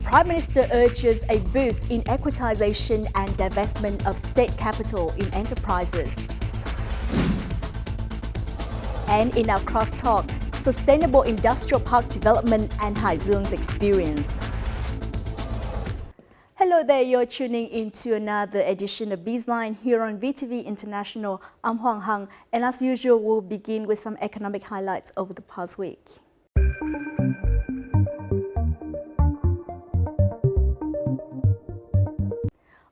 Prime Minister urges a boost in equitization and divestment of state capital in enterprises. And in our crosstalk, sustainable industrial park development and Hải Zung's experience. Hello there, you're tuning into another edition of BizLine here on VTV International. I'm Hoàng Hằng, and as usual, we'll begin with some economic highlights over the past week.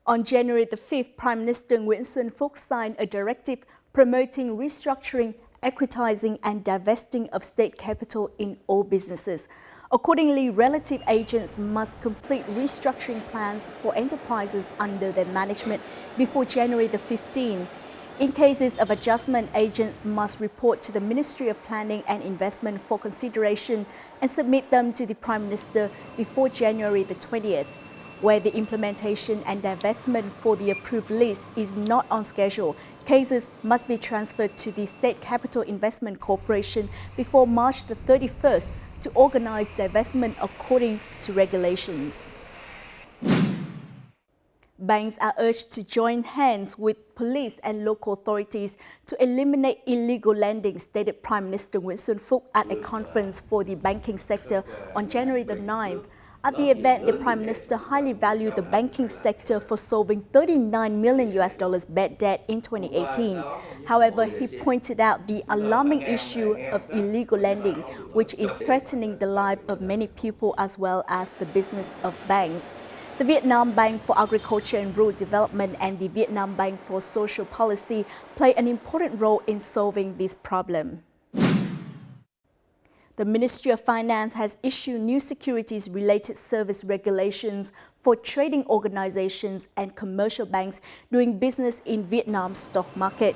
On January the 5th, Prime Minister Nguyễn Xuân Phúc signed a directive promoting restructuring, equitizing and divesting of state capital in all businesses. Accordingly, relative agents must complete restructuring plans for enterprises under their management before January the 15th. In cases of adjustment, agents must report to the Ministry of Planning and Investment for consideration and submit them to the Prime Minister before January the 20th. Where the implementation and divestment for the approved list is not on schedule, cases must be transferred to the State Capital Investment Corporation before March the 31st to organize divestment according to regulations. Banks are urged to join hands with police and local authorities to eliminate illegal lending, stated Prime Minister Nguyễn Xuân Phúc at a conference for the banking sector on January the 9th. At the event, the Prime Minister highly valued the banking sector for solving $39 million bad debt in 2018. However, he pointed out the alarming issue of illegal lending, which is threatening the life of many people as well as the business of banks. The Vietnam Bank for Agriculture and Rural Development and the Vietnam Bank for Social Policy play an important role in solving this problem. The Ministry of Finance has issued new securities-related service regulations for trading organizations and commercial banks doing business in Vietnam's stock market.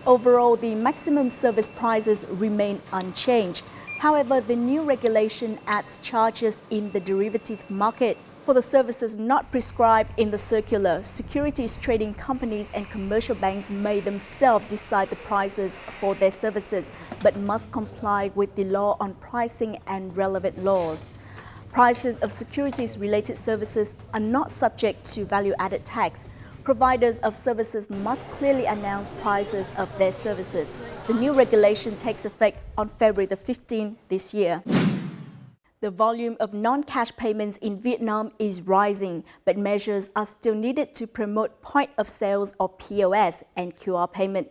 Overall, the maximum service prices remain unchanged. However, the new regulation adds charges in the derivatives market. For the services not prescribed in the circular, securities trading companies and commercial banks may themselves decide the prices for their services, but must comply with the law on pricing and relevant laws. Prices of securities-related services are not subject to value-added tax. Providers of services must clearly announce prices of their services. The new regulation takes effect on February the 15th this year. The volume of non-cash payments in Vietnam is rising, but measures are still needed to promote point of sales or POS and QR payment.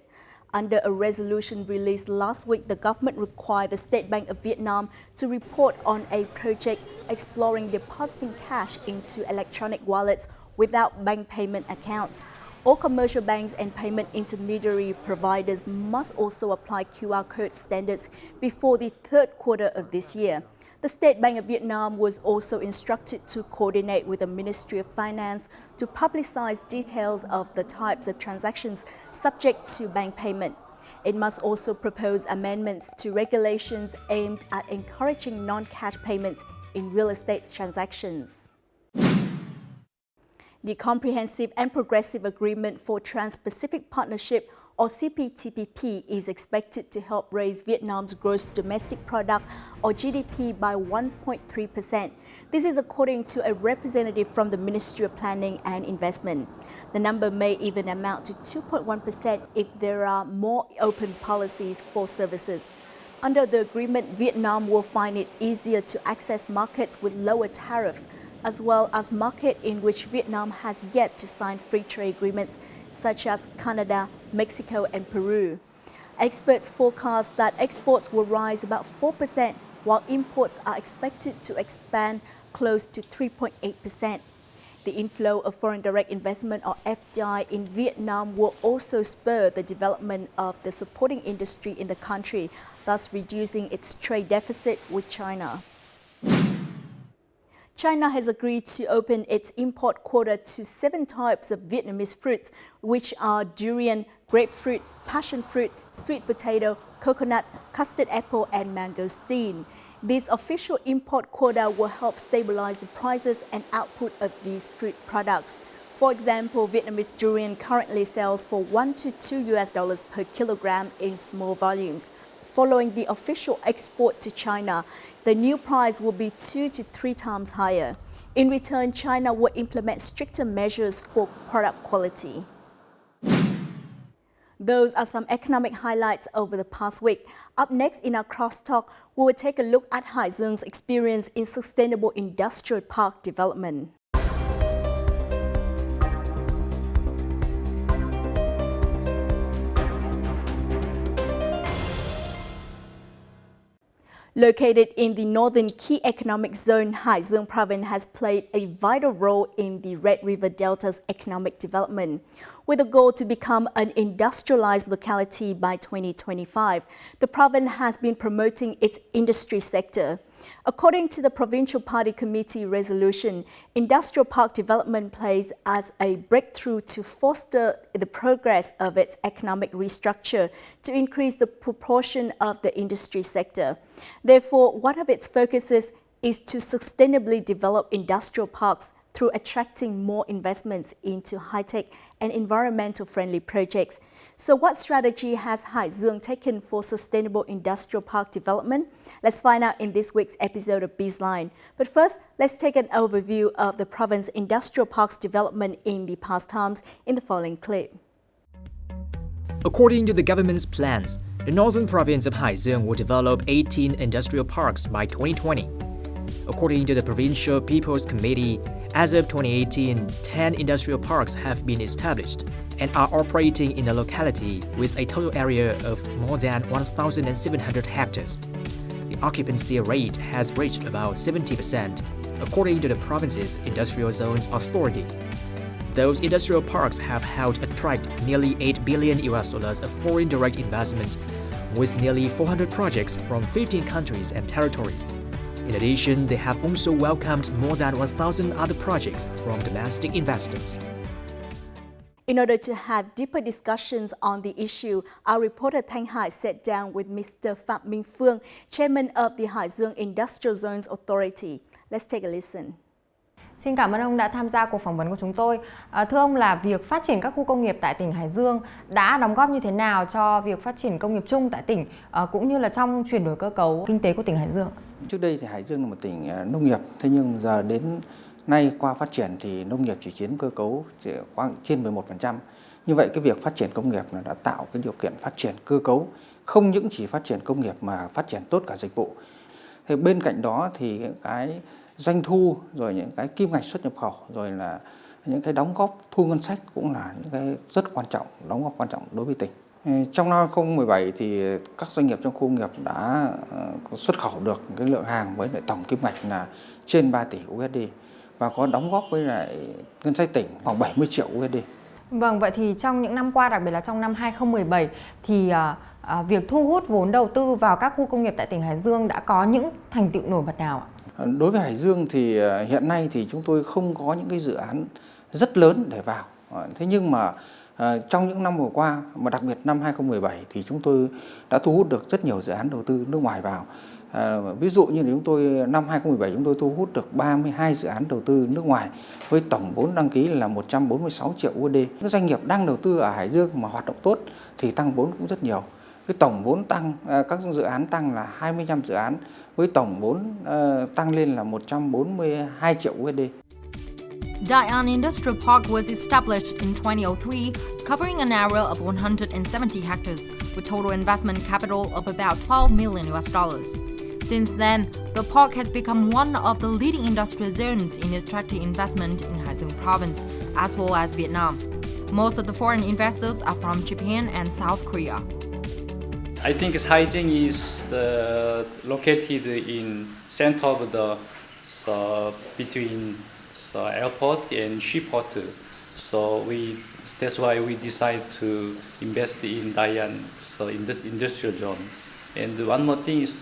Under a resolution released last week, the government required the State Bank of Vietnam to report on a project exploring depositing cash into electronic wallets without bank payment accounts. All commercial banks and payment intermediary providers must also apply QR code standards before the third quarter of this year. The State Bank of Vietnam was also instructed to coordinate with the Ministry of Finance to publicize details of the types of transactions subject to bank payment. It must also propose amendments to regulations aimed at encouraging non-cash payments in real estate transactions. The Comprehensive and Progressive Agreement for Trans-Pacific Partnership or CPTPP is expected to help raise Vietnam's gross domestic product or GDP by 1.3%. This is according to a representative from the Ministry of Planning and Investment. The number may even amount to 2.1% if there are more open policies for services. Under the agreement, Vietnam will find it easier to access markets with lower tariffs, as well as markets in which Vietnam has yet to sign free trade agreements, such as Canada, Mexico and Peru. Experts forecast that exports will rise about 4%, while imports are expected to expand close to 3.8%. The inflow of foreign direct investment or FDI in Vietnam will also spur the development of the supporting industry in the country, thus reducing its trade deficit with China. China has agreed to open its import quota to 7 types of Vietnamese fruit, which are durian, grapefruit, passion fruit, sweet potato, coconut, custard apple, and mangosteen. This official import quota will help stabilize the prices and output of these fruit products. For example, Vietnamese durian currently sells for $1 to $2 per kilogram in small volumes. Following the official export to China, the new price will be 2 to 3 times higher. In return, China will implement stricter measures for product quality. Those are some economic highlights over the past week. Up next in our crosstalk, we will take a look at Hải Dương experience in sustainable industrial park development. Located in the northern key economic zone, Hải Dương province has played a vital role in the Red River Delta's economic development. With a goal to become an industrialized locality by 2025, the province has been promoting its industry sector. According to the Provincial Party Committee resolution, industrial park development plays as a breakthrough to foster the progress of its economic restructure to increase the proportion of the industry sector. Therefore, one of its focuses is to sustainably develop industrial parks through attracting more investments into high-tech and environmental-friendly projects. So what strategy has Hải Dương taken for sustainable industrial park development? Let's find out in this week's episode of BizLine. But first, let's take an overview of the province's industrial parks development in the past times in the following clip. According to the government's plans, the northern province of Hải Dương will develop 18 industrial parks by 2020. According to the Provincial People's Committee, as of 2018, 10 industrial parks have been established and are operating in the locality with a total area of more than 1,700 hectares. The occupancy rate has reached about 70%, according to the province's Industrial Zones Authority. Those industrial parks have helped attract nearly $8 billion of foreign direct investments, with nearly 400 projects from 15 countries and territories. In addition, they have also welcomed more than 1,000 other projects from domestic investors. In order to have deeper discussions on the issue, our reporter Thanh Hải sat down with Mr. Phạm Minh Phương, chairman of the Hải Dương Industrial Zones Authority. Let's take a listen. Xin cảm ơn ông đã tham gia cuộc phỏng vấn của chúng tôi. Thưa ông, là việc phát triển các khu công nghiệp tại tỉnh Hải Dương đã đóng góp như thế nào cho việc phát triển công nghiệp chung tại tỉnh, cũng như là trong chuyển đổi cơ cấu kinh tế của tỉnh Hải Dương? Trước đây thì Hải Dương là một tỉnh nông nghiệp, thế nhưng giờ đến nay qua phát triển thì nông nghiệp chỉ chiếm cơ cấu khoảng trên 11%. Như vậy cái việc phát triển công nghiệp đã tạo cái điều kiện phát triển cơ cấu, không những chỉ phát triển công nghiệp mà phát triển tốt cả dịch vụ. Thì bên cạnh đó thì cái doanh thu, rồi những cái kim ngạch xuất nhập khẩu, rồi là những cái đóng góp thu ngân sách cũng là những cái rất quan trọng, đóng góp quan trọng đối với tỉnh. Trong năm 2017 thì các doanh nghiệp trong khu công nghiệp đã xuất khẩu được cái lượng hàng với lại tổng kim ngạch là trên 3 tỷ USD và có đóng góp với lại ngân sách tỉnh khoảng 70 triệu USD. Vâng, vậy thì trong những năm qua, đặc biệt là trong năm 2017 thì việc thu hút vốn đầu tư vào các khu công nghiệp tại tỉnh Hải Dương đã có những thành tựu nổi bật nào ạ? Đối với Hải Dương thì hiện nay thì chúng tôi không có những cái dự án rất lớn để vào. Thế nhưng mà trong những năm vừa qua, mà đặc biệt năm 2017 thì chúng tôi đã thu hút được rất nhiều dự án đầu tư nước ngoài vào. Ví dụ như chúng tôi năm 2017 chúng tôi thu hút được 32 dự án đầu tư nước ngoài với tổng vốn đăng ký là 146 triệu USD. Các doanh nghiệp đang đầu tư ở Hải Dương mà hoạt động tốt thì tăng vốn cũng rất nhiều. Cái tổng vốn tăng, các dự án tăng là 25 dự án với tổng vốn tăng lên là 142 triệu USD. Đại An Industrial Park was established in 2003, covering an area of 170 hectares, with total investment capital of about $12 million. Since then, the park has become one of the leading industrial zones in attracting investment in Hải Dương province, as well as Vietnam. Most of the foreign investors are from Japan and South Korea. I think Hải Dương is located in center of the between airport and seaport. So that's why we decided to invest in Đại An industrial zone. And one more thing is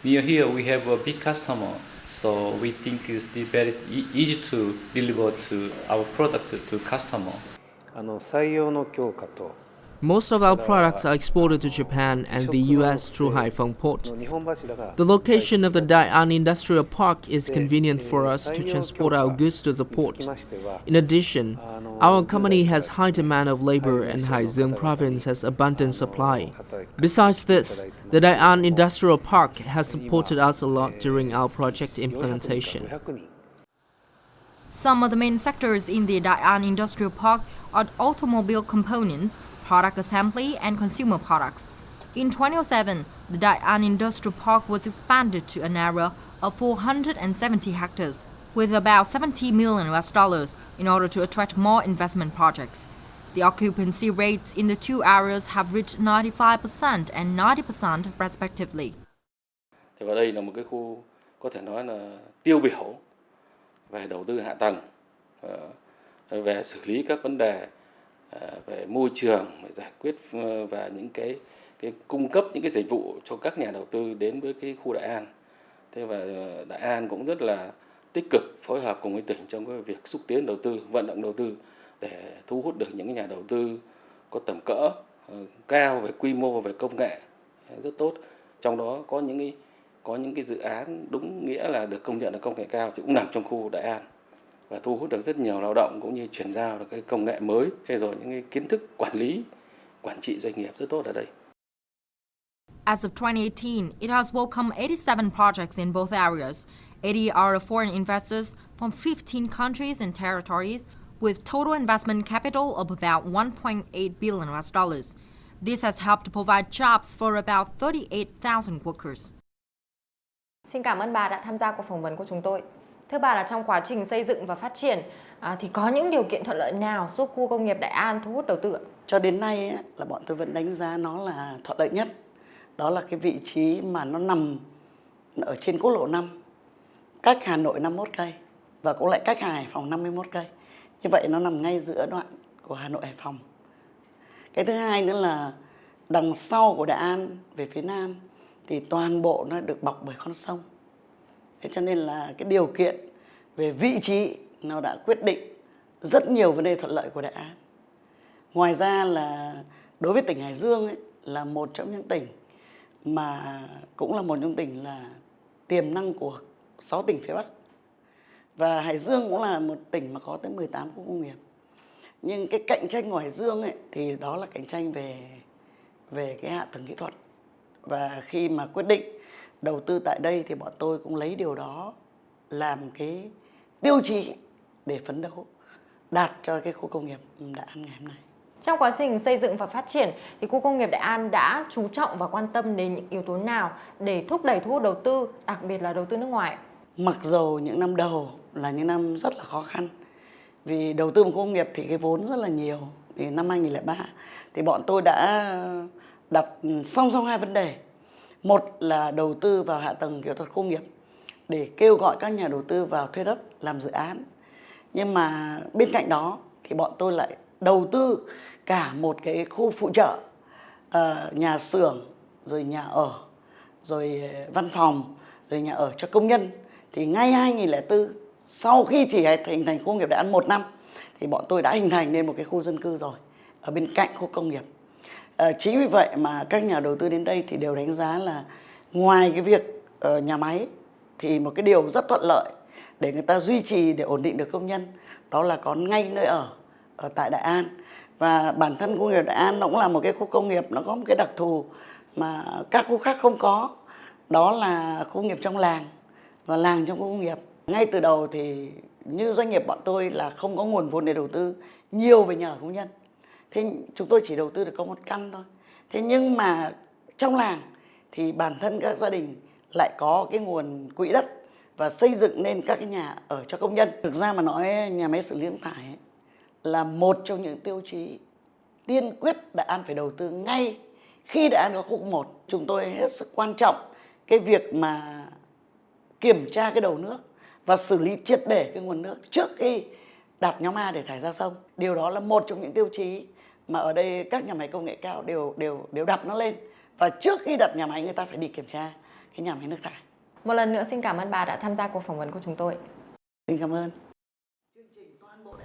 near here we have a big customer, so we think it's very easy to deliver to our product to customer. Most of our products are exported to Japan and the US through Haiphong Port. The location of the Đại An Industrial Park is convenient for us to transport our goods to the port. In addition, our company has high demand of labor and Hải Dương province has abundant supply. Besides this, the Đại An Industrial Park has supported us a lot during our project implementation. Some of the main sectors in the Đại An Industrial Park are automobile components, product assembly, and consumer products. In 2007, the Đại An Industrial Park was expanded to an area of 470 hectares, with about $70 million in order to attract more investment projects. The occupancy rates in the two areas have reached 95% and 90% respectively. Và đây là một cái khu có thể nói là tiêu biểu về đầu tư hạ tầng, về xử lý các vấn đề về môi trường, về giải quyết và những cái cung cấp những cái dịch vụ cho các nhà đầu tư đến với cái khu Đại An. Thế và Đại An cũng rất là tích cực phối hợp cùng với tỉnh trong cái việc xúc tiến đầu tư, vận động đầu tư để thu hút được những nhà đầu tư có tầm cỡ cao về quy mô, về công nghệ rất tốt. Trong đó có những cái dự án đúng nghĩa là được công nhận là công nghệ cao thì cũng nằm trong khu Đại An và thu hút được rất nhiều lao động cũng như chuyển giao được cái công nghệ mới hay rồi những cái kiến thức quản lý, quản trị doanh nghiệp rất tốt ở đây. As of 2018, it has welcomed 87 projects in both areas. 80 are foreign investors from 15 countries and territories, with total investment capital of about $1.8 billion. This has helped provide jobs for about 38,000 workers. Xin cảm ơn bà đã tham gia cuộc phỏng vấn của chúng tôi. Thưa bà, là trong quá trình xây dựng và phát triển thì có những điều kiện thuận lợi nào giúp khu công nghiệp Đại An thu hút đầu tư ạ? Cho đến nay là bọn tôi vẫn đánh giá nó là thuận lợi nhất. Đó là cái vị trí mà nó nằm ở trên quốc lộ 5, cách Hà Nội 51 cây và cũng lại cách Hải Phòng 51 cây. Như vậy nó nằm ngay giữa đoạn của Hà Nội Hải Phòng. Cái thứ hai nữa là đằng sau của Đại An về phía nam thì toàn bộ nó được bọc bởi con sông. Thế cho nên là cái điều kiện về vị trí nó đã quyết định rất nhiều vấn đề thuận lợi của Đại An. Ngoài ra là đối với tỉnh Hải Dương ấy, là một trong những tỉnh mà cũng là một trong tỉnh là tiềm năng của 6 tỉnh phía Bắc. Và Hải Dương cũng là một tỉnh mà có tới 18 khu công nghiệp. Nhưng cái cạnh tranh của Hải Dương ấy, thì đó là cạnh tranh về cái hạ tầng kỹ thuật. Và khi mà quyết định đầu tư tại đây thì bọn tôi cũng lấy điều đó làm cái tiêu chí để phấn đấu đạt cho cái khu công nghiệp Đại An ngày hôm nay. Trong quá trình xây dựng và phát triển thì khu công nghiệp Đại An đã chú trọng và quan tâm đến những yếu tố nào để thúc đẩy thu hút đầu tư, đặc biệt là đầu tư nước ngoài? Mặc dù những năm đầu là những năm rất là khó khăn, vì đầu tư vào khu công nghiệp thì cái vốn rất là nhiều. Thì năm 2003 thì bọn tôi đã đặt song song hai vấn đề. Một là đầu tư vào hạ tầng kỹ thuật khu công nghiệp để kêu gọi các nhà đầu tư vào thuê đất làm dự án. Nhưng mà bên cạnh đó thì bọn tôi lại đầu tư cả một cái khu phụ trợ, nhà xưởng, rồi nhà ở, rồi văn phòng, rồi nhà ở cho công nhân. Thì ngay 2004, sau khi chỉ hình thành khu công nghiệp Đại An 1 năm, thì bọn tôi đã hình thành nên một cái khu dân cư rồi, ở bên cạnh khu công nghiệp. Chính vì vậy mà các nhà đầu tư đến đây thì đều đánh giá là ngoài cái việc nhà máy thì một cái điều rất thuận lợi để người ta duy trì, để ổn định được công nhân, đó là có ngay nơi ở tại Đại An. Và bản thân khu công nghiệp Đại An nó cũng là một cái khu công nghiệp, nó có một cái đặc thù mà các khu khác không có, đó là khu công nghiệp trong làng và làng trong khu công nghiệp. Ngay từ đầu thì như doanh nghiệp bọn tôi là không có nguồn vốn để đầu tư nhiều về nhà ở công nhân. Thế chúng tôi chỉ đầu tư được có một căn thôi. Thế nhưng mà trong làng thì bản thân các gia đình lại có cái nguồn quỹ đất và xây dựng nên các cái nhà ở cho công nhân. Thực ra mà nói, nhà máy xử lý nước thải ấy, là một trong những tiêu chí tiên quyết Đại An phải đầu tư ngay khi Đại An có khu 1. Chúng tôi hết sức quan trọng cái việc mà kiểm tra cái đầu nước và xử lý triệt để cái nguồn nước trước khi đạt nhóm A để thải ra sông. Điều đó là một trong những tiêu chí mà ở đây các nhà máy công nghệ cao đều đặt nó lên. Và trước khi đặt nhà máy người ta phải đi kiểm tra cái nhà máy nước thải. Một lần nữa xin cảm ơn bà đã tham gia cuộc phỏng vấn của chúng tôi. Xin cảm ơn.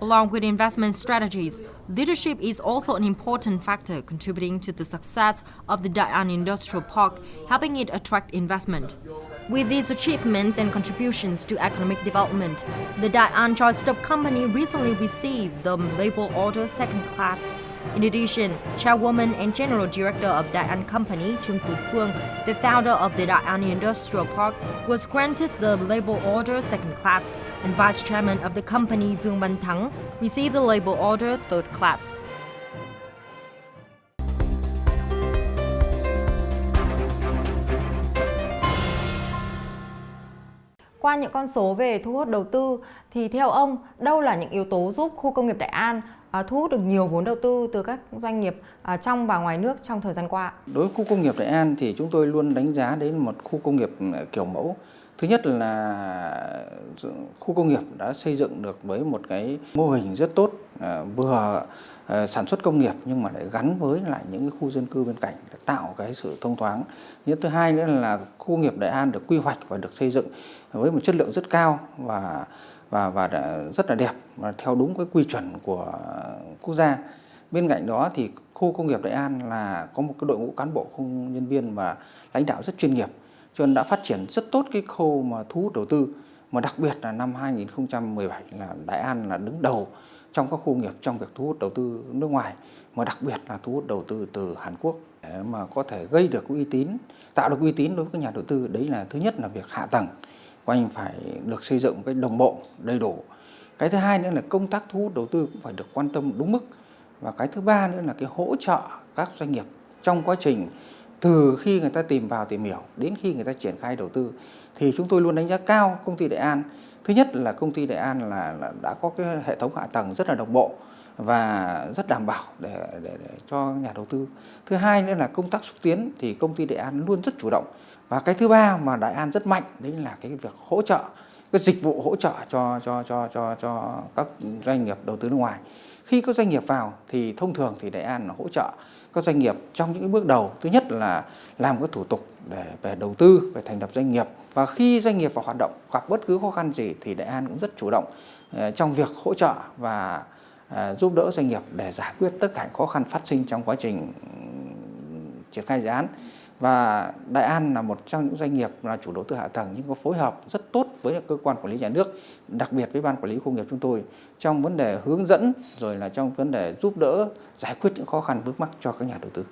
Along with investment strategies, leadership is also an important factor contributing to the success of the Đại An Industrial Park, helping it attract investment. With these achievements and contributions to economic development, the Đại An Joint Stock Company recently received the label order second class. In addition, chairwoman and general director of Đại An Company, Trương Tú Phương, the founder of the Đại An Industrial Park, was granted the label order second class, and vice chairman of the company, Dương Văn Thắng, received the label order third class. Qua những con số về thu hút đầu tư thì theo ông, đâu là những yếu tố giúp khu công nghiệp Đại An thu hút được nhiều vốn đầu tư từ các doanh nghiệp trong và ngoài nước trong thời gian qua? Đối với khu công nghiệp Đại An thì chúng tôi luôn đánh giá đến một khu công nghiệp kiểu mẫu. Thứ nhất là khu công nghiệp đã xây dựng được với một cái mô hình rất tốt, vừa sản xuất công nghiệp nhưng mà lại gắn với lại những cái khu dân cư bên cạnh để tạo cái sự thông thoáng. Thứ hai nữa là khu công nghiệp Đại An được quy hoạch và được xây dựng với một chất lượng rất cao và rất là đẹp và theo đúng cái quy chuẩn của quốc gia. Bên cạnh đó thì khu công nghiệp Đại An là có một cái đội ngũ cán bộ công nhân viên và lãnh đạo rất chuyên nghiệp, cho nên đã phát triển rất tốt cái khâu mà thu hút đầu tư, mà đặc biệt là năm 2017 là Đại An là đứng đầu trong các khu công nghiệp trong việc thu hút đầu tư nước ngoài, mà đặc biệt là thu hút đầu tư từ Hàn Quốc để mà có thể gây được uy tín, tạo được uy tín đối với các nhà đầu tư. Đấy là thứ nhất là việc hạ tầng của anh phải được xây dựng một cái đồng bộ, đầy đủ. Cái thứ hai nữa là công tác thu hút đầu tư cũng phải được quan tâm đúng mức. Và cái thứ ba nữa là cái hỗ trợ các doanh nghiệp trong quá trình từ khi người ta tìm vào tìm hiểu đến khi người ta triển khai đầu tư, thì chúng tôi luôn đánh giá cao công ty Đại An. Thứ nhất là công ty Đại An là đã có cái hệ thống hạ tầng rất là đồng bộ và rất đảm bảo để cho nhà đầu tư. Thứ hai nữa là công tác xúc tiến thì công ty Đại An luôn rất chủ động. Và cái thứ ba mà Đại An rất mạnh đấy là cái việc hỗ trợ, cái dịch vụ hỗ trợ cho các doanh nghiệp đầu tư nước ngoài. Khi có doanh nghiệp vào thì thông thường thì Đại An là hỗ trợ các doanh nghiệp trong những bước đầu. Thứ nhất là làm các thủ tục để về đầu tư, về thành lập doanh nghiệp. Và khi doanh nghiệp vào hoạt động gặp bất cứ khó khăn gì thì Đại An cũng rất chủ động trong việc hỗ trợ và giúp đỡ doanh nghiệp để giải quyết tất cả khó khăn phát sinh trong quá trình triển khai dự án. Và Đại An là một trong những doanh nghiệp là chủ đầu tư hạ tầng nhưng có phối hợp rất tốt với cơ quan quản lý nhà nước, đặc biệt với ban quản lý khu công nghiệp chúng tôi trong vấn đề hướng dẫn rồi là trong vấn đề giúp đỡ giải quyết những khó khăn vướng mắc cho các nhà đầu tư.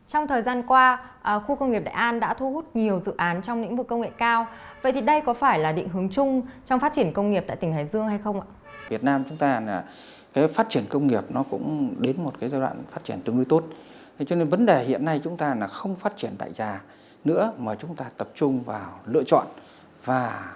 Trong thời gian qua, khu công nghiệp Đại An đã thu hút nhiều dự án trong lĩnh vực công nghệ cao. Vậy thì đây có phải là định hướng chung trong phát triển công nghiệp tại tỉnh Hải Dương hay không ạ? Việt Nam chúng ta là cái phát triển công nghiệp nó cũng đến một cái giai đoạn phát triển tương đối tốt. Thế cho nên vấn đề hiện nay chúng ta là không phát triển đại trà nữa mà chúng ta tập trung vào lựa chọn và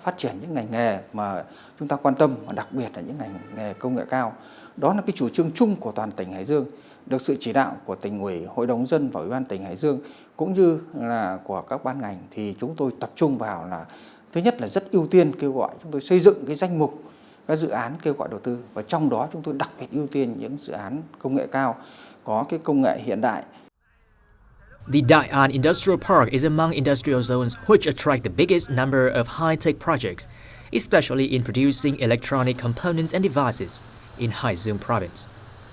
phát triển những ngành nghề mà chúng ta quan tâm, và đặc biệt là những ngành nghề công nghệ cao. Đó là cái chủ trương chung của toàn tỉnh Hải Dương, được sự chỉ đạo của tỉnh ủy, hội đồng nhân dân và ủy ban tỉnh Hải Dương cũng như là của các ban ngành, thì chúng tôi tập trung vào là thứ nhất là rất ưu tiên kêu gọi chúng tôi xây dựng cái danh mục các dự án kêu gọi đầu tư, và trong đó chúng tôi đặc biệt ưu tiên những dự án công nghệ cao có cái công nghệ hiện đại. The Đại An Industrial Park is among industrial zones which attract the biggest number of high-tech projects, especially in producing electronic components and devices in Hải Dương province.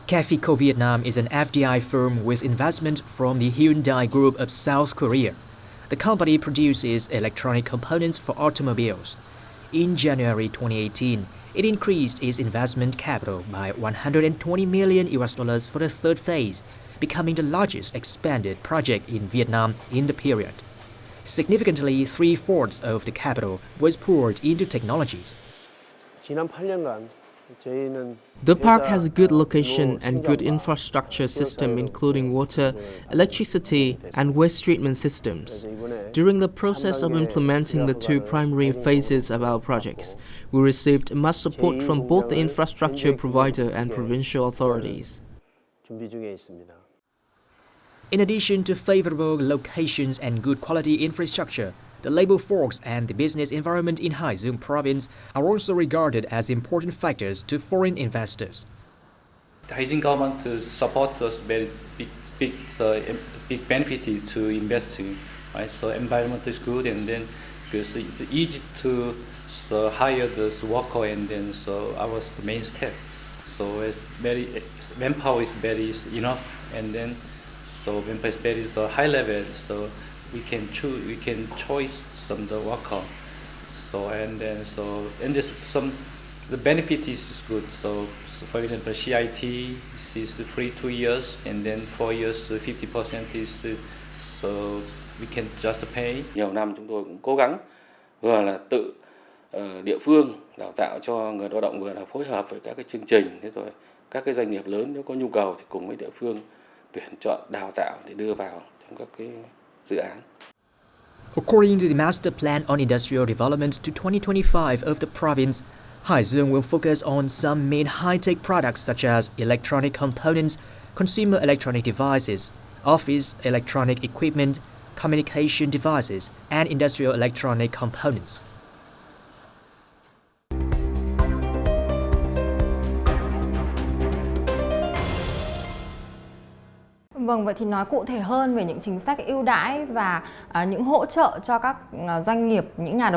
Cafico Vietnam is an FDI firm with investment from the Hyundai Group of South Korea. The company produces electronic components for automobiles. In January 2018, it increased its investment capital by $120 million for the third phase, becoming the largest expanded project in Vietnam in the period. Significantly, 3/4 of the capital was poured into technologies. The park has a good location and good infrastructure system including water, electricity and waste treatment systems. During the process of implementing the two primary phases of our projects, we received much support from both the infrastructure provider and provincial authorities. In addition to favorable locations and good quality infrastructure, the labor force and the business environment in Hải Dương province are also regarded as important factors to foreign investors. The Hải Dương government supports us very big benefit to investing, right? So environment is good, and then because it's easy to hire the worker, and then so I was the main step. So it's very manpower is very enough, and then so manpower is very high level. So we can choose some the worker. The benefit is good. So for example, CIT is free 2 years, and then 4 years 50% is so we can just pay. Nhiều năm chúng tôi cũng cố gắng vừa là tự địa phương đào tạo cho người lao động, vừa là phối hợp với các cái chương trình, thế rồi các cái doanh nghiệp lớn nếu có nhu cầu thì cùng với địa phương tuyển chọn đào tạo để đưa vào trong các cái dự án. According to the Master Plan on Industrial Development to 2025 of the province, Hải Dương will focus on some main high-tech products such as electronic components, consumer electronic devices, office electronic equipment, communication devices, and industrial electronic components. Vâng, vậy thì nói cụ thể hơn về những chính sách ưu đãi và những hỗ trợ cho các doanh nghiệp, những nhà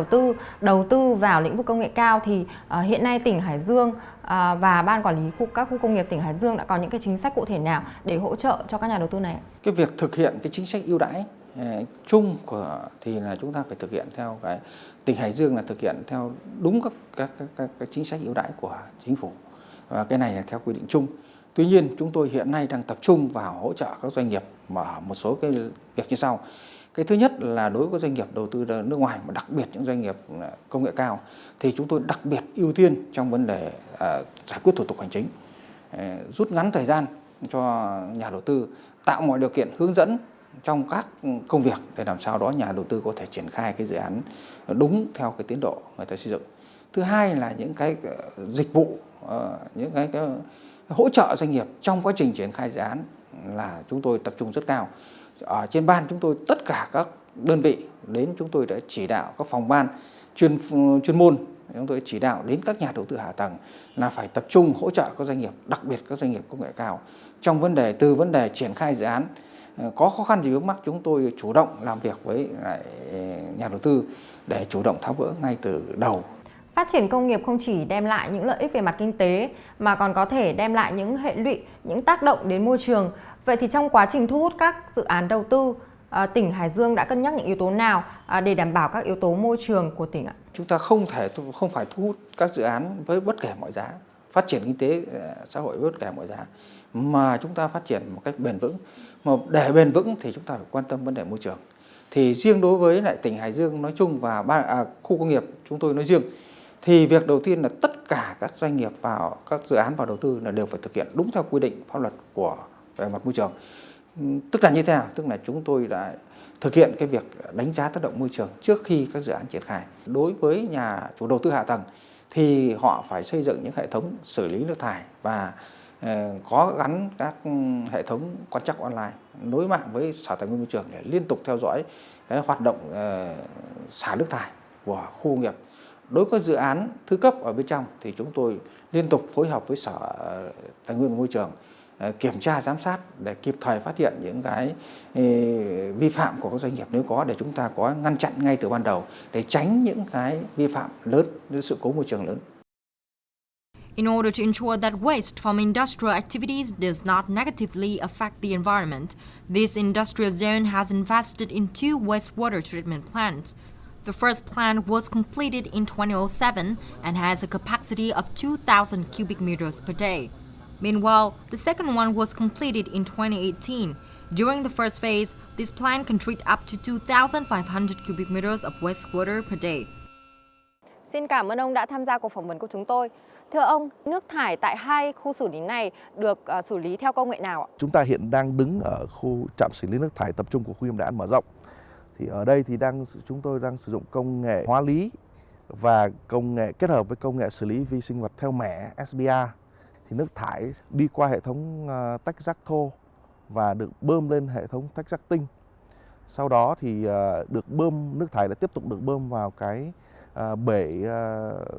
đầu tư vào lĩnh vực công nghệ cao thì hiện nay tỉnh Hải Dương và Ban Quản lý các khu công nghiệp tỉnh Hải Dương đã có những cái chính sách cụ thể nào để hỗ trợ cho các nhà đầu tư này? Cái việc thực hiện cái chính sách ưu đãi chung thì là chúng ta phải thực hiện theo cái tỉnh Hải Dương là thực hiện theo đúng các chính sách ưu đãi của chính phủ, và cái này là theo quy định chung. Tuy nhiên chúng tôi hiện nay đang tập trung vào hỗ trợ các doanh nghiệp mà một số cái việc như sau. Cái thứ nhất là đối với doanh nghiệp đầu tư nước ngoài, mà đặc biệt những doanh nghiệp công nghệ cao, thì chúng tôi đặc biệt ưu tiên trong vấn đề giải quyết thủ tục hành chính, rút ngắn thời gian cho nhà đầu tư, tạo mọi điều kiện hướng dẫn trong các công việc để làm sao đó nhà đầu tư có thể triển khai cái dự án đúng theo cái tiến độ người ta xây dựng. Thứ hai là những cái dịch vụ, những cái hỗ trợ doanh nghiệp trong quá trình triển khai dự án là chúng tôi tập trung rất cao. Ở trên ban chúng tôi tất cả các đơn vị đến, chúng tôi đã chỉ đạo các phòng ban chuyên môn, chúng tôi chỉ đạo đến các nhà đầu tư hạ tầng là phải tập trung hỗ trợ các doanh nghiệp, đặc biệt các doanh nghiệp công nghệ cao trong vấn đề triển khai dự án. Có khó khăn gì vướng mắc chúng tôi chủ động làm việc với nhà đầu tư để chủ động tháo gỡ ngay từ đầu. Phát triển công nghiệp không chỉ đem lại những lợi ích về mặt kinh tế mà còn có thể đem lại những hệ lụy, những tác động đến môi trường. Vậy thì trong quá trình thu hút các dự án đầu tư, tỉnh Hải Dương đã cân nhắc những yếu tố nào để đảm bảo các yếu tố môi trường của tỉnh ạ? Chúng ta không phải thu hút các dự án với bất kể mọi giá, phát triển kinh tế xã hội với bất kể mọi giá, mà chúng ta phát triển một cách bền vững. Mà để bền vững thì chúng ta phải quan tâm vấn đề môi trường. Thì riêng đối với lại tỉnh Hải Dương nói chung và khu công nghiệp chúng tôi nói riêng, thì việc đầu tiên là tất cả các doanh nghiệp vào các dự án vào đầu tư là đều phải thực hiện đúng theo quy định pháp luật về mặt môi trường. Tức là như thế nào? Tức là chúng tôi đã thực hiện cái việc đánh giá tác động môi trường trước khi các dự án triển khai. Đối với nhà chủ đầu tư hạ tầng thì họ phải xây dựng những hệ thống xử lý nước thải và có gắn các hệ thống quan trắc online nối mạng với Sở Tài nguyên Môi trường để liên tục theo dõi cái hoạt động xả nước thải của khu công nghiệp. Đối với dự án thứ cấp ở bên trong thì chúng tôi liên tục phối hợp với Sở Tài nguyên và Môi trường kiểm tra giám sát để kịp thời phát hiện những cái vi phạm của các doanh nghiệp nếu có, để chúng ta có ngăn chặn ngay từ ban đầu để tránh những cái vi phạm lớn, những sự cố môi trường lớn. In order to ensure that waste from industrial activities does not negatively affect the environment, this industrial zone has invested in 2 wastewater treatment plants. The first plant was completed in 2007 and has a capacity of 2,000 cubic meters per day. Meanwhile, the second one was completed in 2018. During the first phase, this plant can treat up to 2,500 cubic meters of wastewater per day. Xin cảm ơn ông đã tham gia cuộc phỏng vấn của chúng tôi. Thưa ông, nước thải tại 2 khu xử lý này được xử lý theo công nghệ nào ạ? Chúng ta hiện đang đứng ở khu trạm xử lý nước thải tập trung của khu Nghiêm Đản mở rộng. Thì ở đây thì chúng tôi đang sử dụng công nghệ hóa lý và công nghệ kết hợp với công nghệ xử lý vi sinh vật theo mẻ SBR. Thì nước thải đi qua hệ thống tách rác thô và được bơm lên hệ thống tách rác tinh. Sau đó thì nước thải lại tiếp tục được bơm vào cái bể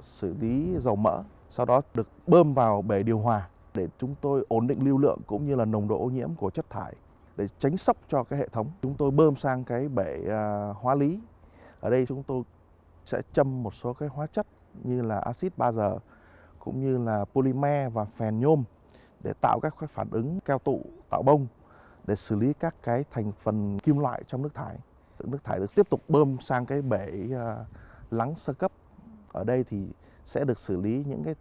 xử lý dầu mỡ. Sau đó được bơm vào bể điều hòa để chúng tôi ổn định lưu lượng cũng như là nồng độ ô nhiễm của chất thải để tránh sốc cho cái hệ thống. Chúng tôi bơm sang cái bể hóa lý. Ở đây chúng tôi sẽ châm một số cái hóa chất như là axit 3G cũng như là polymer và phèn nhôm để tạo các phản ứng keo tụ, tạo bông để xử lý các cái thành phần kim loại trong nước thải. nước thải được tiếp tục bơm sang cái bể lắng sơ cấp. Ở đây thì sẽ được xử lý những cái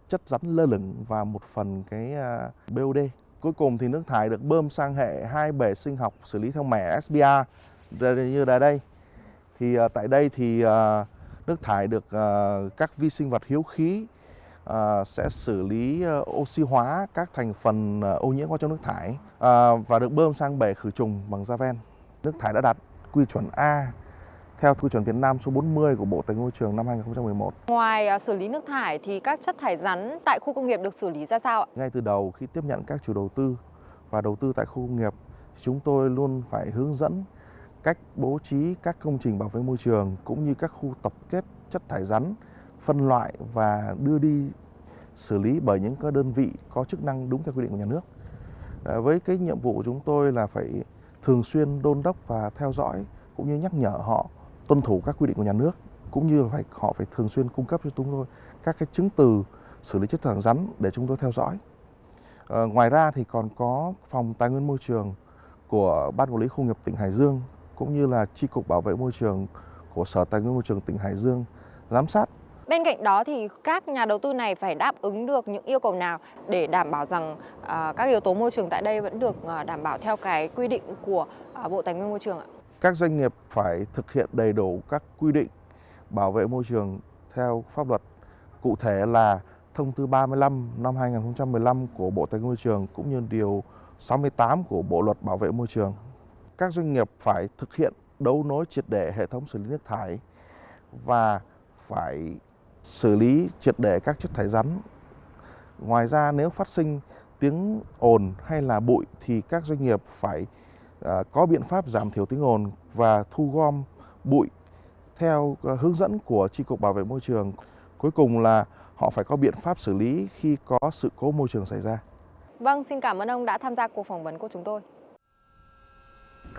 chất rắn lơ lửng và một phần cái BOD. Cuối cùng thì nước thải được bơm sang hệ 2 bể sinh học xử lý theo mẻ SBR như ở đây. Thì tại đây thì nước thải được các vi sinh vật hiếu khí sẽ xử lý oxy hóa các thành phần ô nhiễm có trong nước thải và được bơm sang bể khử trùng bằng Javel. Nước thải đã đạt quy chuẩn A theo quy chuẩn Việt Nam số 40 của Bộ Tài nguyên Môi trường năm 2011. Ngoài xử lý nước thải thì các chất thải rắn tại khu công nghiệp được xử lý ra sao ạ? Ngay từ đầu khi tiếp nhận các chủ đầu tư và đầu tư tại khu công nghiệp, chúng tôi luôn phải hướng dẫn cách bố trí các công trình bảo vệ môi trường cũng như các khu tập kết chất thải rắn, phân loại và đưa đi xử lý bởi những các đơn vị có chức năng đúng theo quy định của nhà nước. Với cái nhiệm vụ của chúng tôi là phải thường xuyên đôn đốc và theo dõi cũng như nhắc nhở họ tuân thủ các quy định của nhà nước, cũng như là họ phải thường xuyên cung cấp cho chúng tôi các cái chứng từ xử lý chất thải rắn để chúng tôi theo dõi. Ngoài ra thì còn có phòng tài nguyên môi trường của Ban Quản lý Khu nghiệp tỉnh Hải Dương cũng như là Chi cục Bảo vệ môi trường của Sở Tài nguyên Môi trường tỉnh Hải Dương giám sát. Bên cạnh đó thì các nhà đầu tư này phải đáp ứng được những yêu cầu nào để đảm bảo rằng các yếu tố môi trường tại đây vẫn được đảm bảo theo cái quy định của Bộ Tài nguyên Môi trường ạ? Các doanh nghiệp phải thực hiện đầy đủ các quy định bảo vệ môi trường theo pháp luật. Cụ thể là Thông tư 35 năm 2015 của Bộ Tài nguyên Môi trường cũng như Điều 68 của Bộ Luật Bảo vệ Môi trường. Các doanh nghiệp phải thực hiện đấu nối triệt để hệ thống xử lý nước thải và phải xử lý triệt để các chất thải rắn. Ngoài ra nếu phát sinh tiếng ồn hay là bụi thì các doanh nghiệp phải có biện pháp giảm thiểu tiếng ồn và thu gom bụi theo hướng dẫn của Chi cục Bảo vệ môi trường. Cuối cùng là họ phải có biện pháp xử lý khi có sự cố môi trường xảy ra. Vâng, xin cảm ơn ông đã tham gia cuộc phỏng vấn của chúng tôi.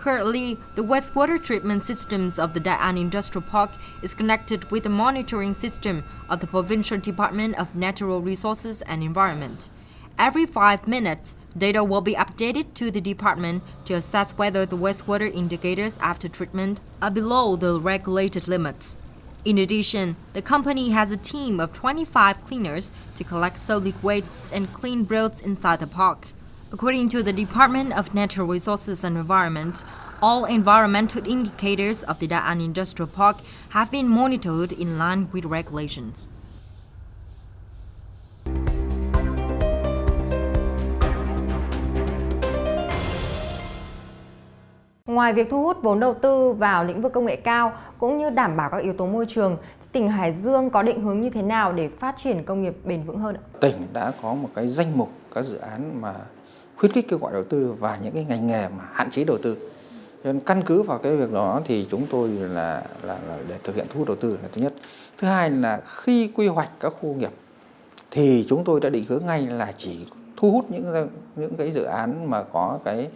Currently, the wastewater treatment systems of the Đại An Industrial Park is connected with the monitoring system of the Provincial Department of Natural Resources and Environment. Every 5 minutes, data will be updated to the department to assess whether the wastewater indicators after treatment are below the regulated limits. In addition, the company has a team of 25 cleaners to collect solid wastes and clean roads inside the park. According to the Department of Natural Resources and Environment, all environmental indicators of the Đại An Industrial Park have been monitored in line with regulations. Ngoài việc thu hút vốn đầu tư vào lĩnh vực công nghệ cao cũng như đảm bảo các yếu tố môi trường, tỉnh Hải Dương có định hướng như thế nào để phát triển công nghiệp bền vững hơn ạ? Tỉnh đã có một cái danh mục các dự án mà khuyến khích kêu gọi đầu tư và những cái ngành nghề mà hạn chế đầu tư. Cho nên căn cứ vào cái việc đó thì chúng tôi là để thực hiện thu hút đầu tư là thứ nhất. Thứ hai là khi quy hoạch các khu nghiệp thì chúng tôi đã định hướng ngay là chỉ thu hút những cái dự án mà có cái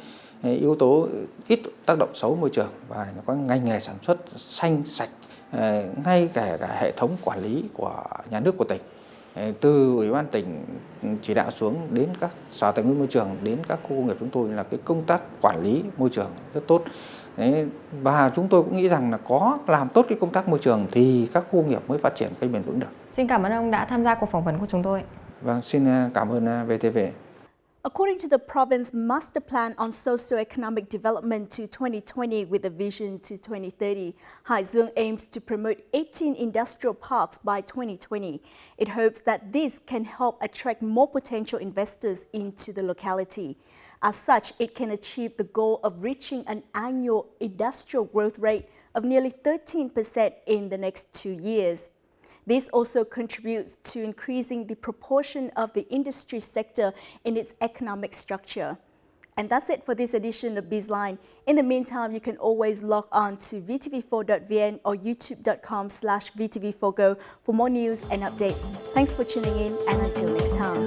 yếu tố ít tác động xấu môi trường và có ngành nghề sản xuất xanh sạch, ngay cả hệ thống quản lý của nhà nước của tỉnh, từ Ủy ban tỉnh chỉ đạo xuống đến các sở tài nguyên môi trường đến các khu công nghiệp chúng tôi là cái công tác quản lý môi trường rất tốt. Và chúng tôi cũng nghĩ rằng là có làm tốt cái công tác môi trường thì các khu công nghiệp mới phát triển cái bền vững được. Xin cảm ơn ông đã tham gia cuộc phỏng vấn của chúng tôi. Vâng, xin cảm ơn VTV. According to the province Master Plan on Socio-Economic Development to 2020 with a vision to 2030, Hải Dương aims to promote 18 industrial parks by 2020. It hopes that this can help attract more potential investors into the locality. As such, it can achieve the goal of reaching an annual industrial growth rate of nearly 13% in the next 2 years. This also contributes to increasing the proportion of the industry sector in its economic structure. And that's it for this edition of BizLine. In the meantime, you can always log on to vtv4.vn or youtube.com/vtv4go for more news and updates. Thanks for tuning in, and until next time.